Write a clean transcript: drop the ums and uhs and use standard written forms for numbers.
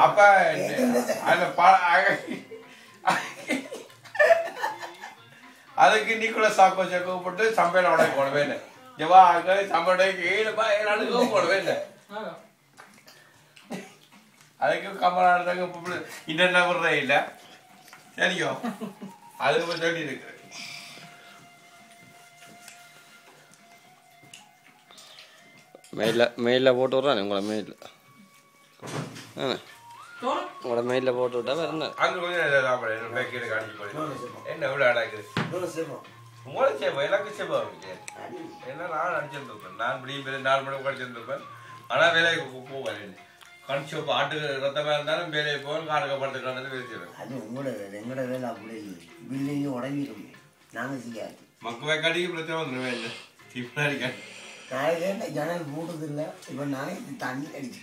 அப்ப அதுக்கு நீக்குள்ள சாக்கோச்ச கூப்பிட்டு சம்பளம் உடனே போடவே இல்லை ஜவா சம்பளைக்கு 7 போடவே இல்லை அதுக்கு கமலாடுறாங்க இன்னென்ன விடுற இல்லை சரியோ அதுக்கு சொல்லி இருக்கு மெயிலில் போட்டு விட்றானே உங்களை மெயிலில் உங்களோட மெயிலில் போட்டு விட்டா வேறு என்ன அங்கே கொஞ்சம் பேக்கெட்டு காணிச்சு போய் என்ன இவ்வளோ அடாக்குது உங்களை சேப்போம் எனக்கு சேப்போம் என்ன நான் அடிச்சிருந்துருப்பேன் நான் இப்படி 4 மணி அடிச்சிருந்துருப்பேன் ஆனால் வேலைக்கு போவேன் கணிச்சு ஆட்டுக்கு ரத்தமாக இருந்தாலும் வேலையை போவேன் காடுக்க படுத்துக்கானது வேலை அது உங்களோட எங்களோட வேலை அப்படி பில்டிங்கு உடஞ்சிடும் நாங்கள் செய்யாது மக்குவே கடிக்கு பிரச்சனை வந்துடுவேன் இல்லை இப்போ அடிக்க காலையில் ஜன்னல் போடுறது இல்லை இப்போ நானே தண்ணி அடிச்சு